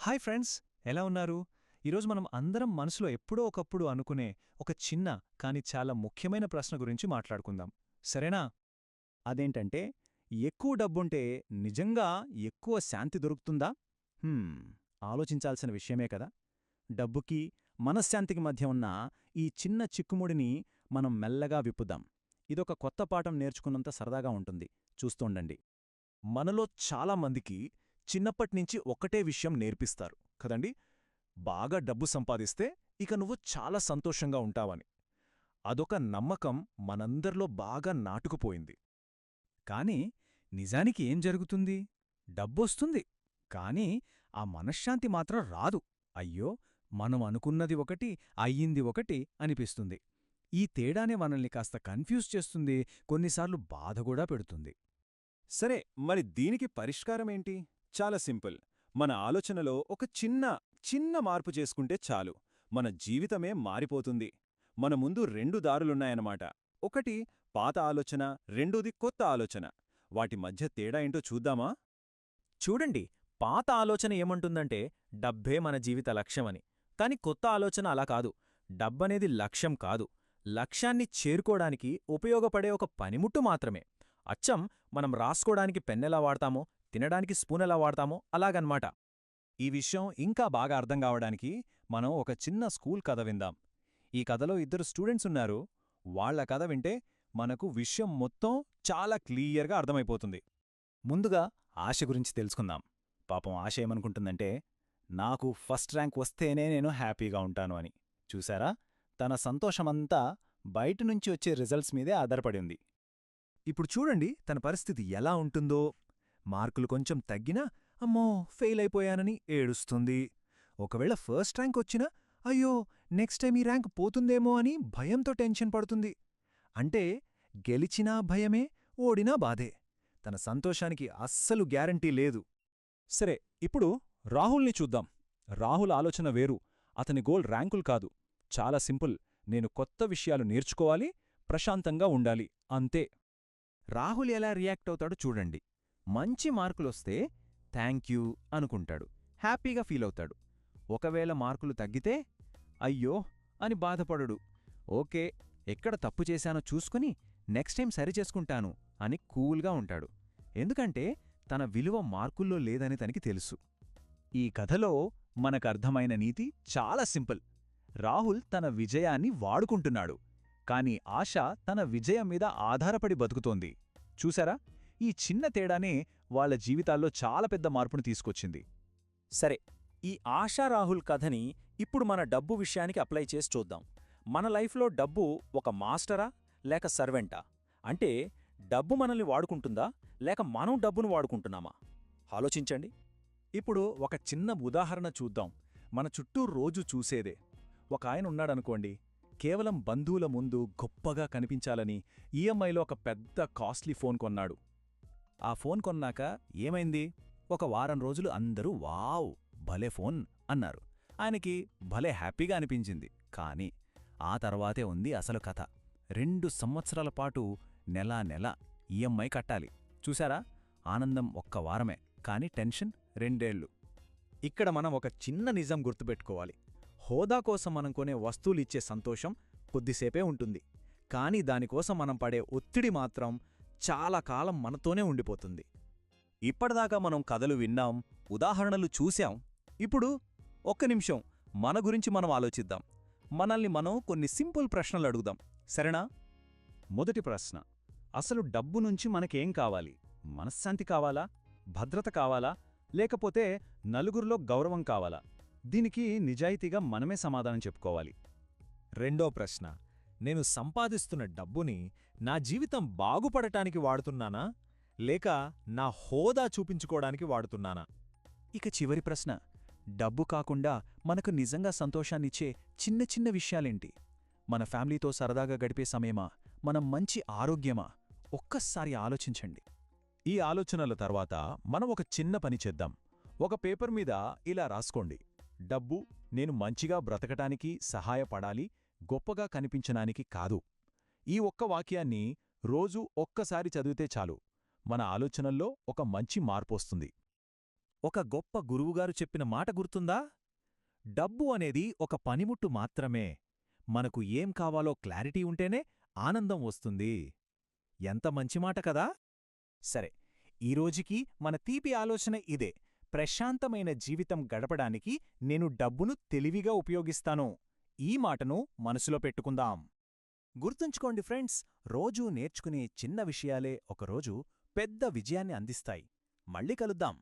Hi friends, ఎలా ఉన్నారు? ఈరోజు మనం అందరం మనసులో ఎప్పుడో ఒకప్పుడు అనుకునే ఒక చిన్న కానీ చాలా ముఖ్యమైన ప్రశ్న గురించి మాట్లాడుకుందాం. సరేనా? అదేంటంటే, ఎక్కువ డబ్బుంటే నిజంగా ఎక్కువ శాంతి దొరుకుతుందా? హ్మ్, ఆలోచించాల్సిన విషయమే కదా. డబ్బుకి, మనశ్శాంతికి మధ్య ఉన్న ఈ చిన్న చిక్కుముడిని మనం మెల్లగా విప్పుదాం. ఇదొక కొత్త పాఠం నేర్చుకున్నంత సరదాగా ఉంటుంది. చూస్తుండండి. మనలో చాలా మందికి చిన్నప్పట్నించి ఒక్కటే విషయం నేర్పిస్తారు కదండి, బాగా డబ్బు సంపాదిస్తే ఇక నువ్వు చాలా సంతోషంగా ఉంటావని. అదొక నమ్మకం మనందర్లో బాగా నాటుకుపోయింది. కాని నిజానికి ఏం జరుగుతుంది? డబ్బొస్తుంది, కానీ ఆ మనశ్శాంతి మాత్రం రాదు. అయ్యో, మనం అనుకున్నది ఒకటి, అయ్యింది ఒకటి అనిపిస్తుంది. ఈ తేడానే మనల్ని కాస్త కన్ఫ్యూజ్ చేస్తుంది, కొన్నిసార్లు బాధగూడా పెడుతుంది. సరే, మరి దీనికి పరిష్కారమేంటి? చాలా సింపుల్. మన ఆలోచనలో ఒక చిన్న మార్పు చేసుకుంటే చాలు. మన జీవితమే మారిపోతుంది. మన ముందు రెండు దారులున్నాయన్నమాట. ఒకటి పాత ఆలోచన, రెండోది కొత్త ఆలోచన. వాటి మధ్య తేడా ఏంటో చూద్దామా? చూడండి, పాత ఆలోచన ఏమంటుందంటే డబ్బే మన జీవిత లక్ష్యమని. కాని కొత్త ఆలోచన అలా కాదు. డబ్బనేది లక్ష్యం కాదు, లక్ష్యాన్ని చేరుకోడానికి ఉపయోగపడే ఒక పనిముట్టు మాత్రమే. అచ్చం మనం రాసుకోడానికి పెన్నెలా వాడతామో, తినడానికి స్పూనెలా వాడతామో అలాగన్మాట. ఈ విషయం ఇంకా బాగా అర్థం కావడానికి మనం ఒక చిన్న స్కూల్ కథ విందాం. ఈ కథలో ఇద్దరు స్టూడెంట్స్ ఉన్నారు. వాళ్ల కథ వింటే మనకు విషయం మొత్తం చాలా క్లియర్గా అర్థమైపోతుంది. ముందుగా ఆశ గురించి తెలుసుకుందాం. పాపం ఆశ ఏమనుకుంటుందంటే, నాకు ఫస్ట్ ర్యాంక్ వస్తేనే నేను హ్యాపీగా ఉంటాను అని. చూశారా, తన సంతోషమంతా బయటనుంచి వచ్చే రిజల్ట్స్ మీదే ఆధారపడి ఉంది. ఇప్పుడు చూడండి తన పరిస్థితి ఎలా ఉంటుందో. మార్కులు కొంచెం తగ్గినా అమ్మో ఫెయిల్ అయిపోయానని ఏడుస్తుంది. ఒకవేళ ఫస్ట్ ర్యాంక్ వచ్చినా అయ్యో నెక్స్ట్ టైం ఈ ర్యాంక్ పోతుందేమో అని భయంతో టెన్షన్ పడుతుంది. అంటే గెలిచినా భయమే, ఓడినా బాధే. తన సంతోషానికి అస్సలు గ్యారంటీ లేదు. సరే, ఇప్పుడు రాహుల్ని చూద్దాం. రాహుల్ ఆలోచన వేరు. అతని గోల్ ర్యాంకులు కాదు. చాలా సింపుల్. నేను కొత్త విషయాలు నేర్చుకోవాలి, ప్రశాంతంగా ఉండాలి, అంతే. రాహుల్ ఎలా రియాక్ట్ అవుతాడో చూడండి. మంచి మార్కులొస్తే థ్యాంక్యూ అనుకుంటాడు, హ్యాపీగా ఫీలవుతాడు. ఒకవేళ మార్కులు తగ్గితే అయ్యో అని బాధపడడు. ఓకే, ఎక్కడ తప్పు చేశానో చూసుకుని నెక్స్ట్ టైం సరిచేసుకుంటాను అని కూల్గా ఉంటాడు. ఎందుకంటే తన విలువ మార్కుల్లో లేదని తనకి తెలుసు. ఈ కథలో మనకర్థమైన నీతి చాలా సింపుల్. రాహుల్ తన విజయాన్ని వాడుకుంటున్నాడు, కాని ఆశ తన విజయం మీద ఆధారపడి బతుకుతోంది. చూసారా, ఈ చిన్న తేడానే వాళ్ళ జీవితాల్లో చాలా పెద్ద మార్పును తీసుకొచ్చింది. సరే, ఈ ఆశా రాహుల్ కథని ఇప్పుడు మన డబ్బు విషయానికి అప్లై చేసి చూద్దాం. మన లైఫ్లో డబ్బు ఒక మాస్టరా లేక సర్వెంటా? అంటే డబ్బు మనల్ని వాడుకుంటుందా లేక మనం డబ్బును వాడుకుంటున్నామా? ఆలోచించండి. ఇప్పుడు ఒక చిన్న ఉదాహరణ చూద్దాం. మన చుట్టూ రోజు చూసేదే. ఒక ఆయన ఉన్నాడనుకోండి, కేవలం బంధువుల ముందు గొప్పగా కనిపించాలని ఈఎంఐలో ఒక పెద్ద కాస్ట్లీ ఫోన్ కొన్నాడు. ఆ ఫోన్ కొన్నాక ఏమైంది? ఒక వారం రోజులు అందరూ వావ్ భలే ఫోన్ అన్నారు. ఆయనకి భలే హ్యాపీగా అనిపించింది. కాని ఆ తర్వాతే ఉంది అసలు కథ. 2 సంవత్సరాల పాటు నెలా నెల ఈఎంఐ కట్టాలి. చూశారా, ఆనందం ఒక్క వారమే, కాని టెన్షన్ 2 ఏళ్లు. ఇక్కడ మనం ఒక చిన్న నిజం గుర్తుపెట్టుకోవాలి. హోదా కోసం మనం కొనే వస్తువులిచ్చే సంతోషం కొద్దిసేపే ఉంటుంది, కానీ దానికోసం మనం పడే ఒత్తిడి మాత్రం చాలా కాలం మనతోనే ఉండిపోతుంది. ఇప్పటిదాకా మనం కథలు విన్నాం, ఉదాహరణలు చూశాం. ఇప్పుడు ఒక్క నిమిషం మన గురించి మనం ఆలోచిద్దాం. మనల్ని మనం కొన్ని సింపుల్ ప్రశ్నలు అడుగుదాం, సరేనా? మొదటి ప్రశ్న, అసలు డబ్బు నుంచి మనకేం కావాలి? మనశ్శాంతి కావాలా? భద్రత కావాలా? లేకపోతే నలుగురిలో గౌరవం కావాలా? దీనికి నిజాయితీగా మనమే సమాధానం చెప్పుకోవాలి. రెండో ప్రశ్న, నేను సంపాదిస్తున్న డబ్బుని నా జీవితం బాగుపడటానికి వాడుతున్నానా లేక నా హోదా చూపించుకోవడానికి వాడుతున్నానా? ఇక చివరి ప్రశ్న, డబ్బు కాకుండా మనకు నిజంగా సంతోషాన్నిచ్చే చిన్న చిన్న విషయాలేంటి? మన ఫ్యామిలీతో సరదాగా గడిపే సమయమా? మనం మంచి ఆరోగ్యమా? ఒక్కసారి ఆలోచించండి. ఈ ఆలోచనల తర్వాత మనం ఒక చిన్న పని చేద్దాం. ఒక పేపర్ మీద ఇలా రాసుకోండి, డబ్బు నేను మంచిగా బ్రతకటానికి సహాయపడాలి, గొప్పగా కనిపించడానికి కాదు. ఈ ఒక్క వాక్యాన్ని రోజూ ఒక్కసారి చదివితే చాలు, మన ఆలోచనల్లో ఒక మంచి మార్పొస్తుంది. ఒక గొప్ప గురువుగారు చెప్పిన మాట గుర్తుందా? డబ్బు అనేది ఒక పనిముట్టు మాత్రమే. మనకు ఏం కావాలో క్లారిటీ ఉంటేనే ఆనందం వస్తుంది. ఎంత మంచి మాట కదా! సరే, ఈరోజుకి మన తీపి ఆలోచన ఇదే. ప్రశాంతమైన జీవితం గడపడానికి నేను డబ్బును తెలివిగా ఉపయోగిస్తాను. ఈ మాటను మనసులో పెట్టుకుందాం. గుర్తుంచుకోండి ఫ్రెండ్స్, రోజూ నేర్చుకునే చిన్న విషయాలే ఒకరోజు పెద్ద విజయాన్ని అందిస్తాయి. మళ్ళీ కలుద్దాం.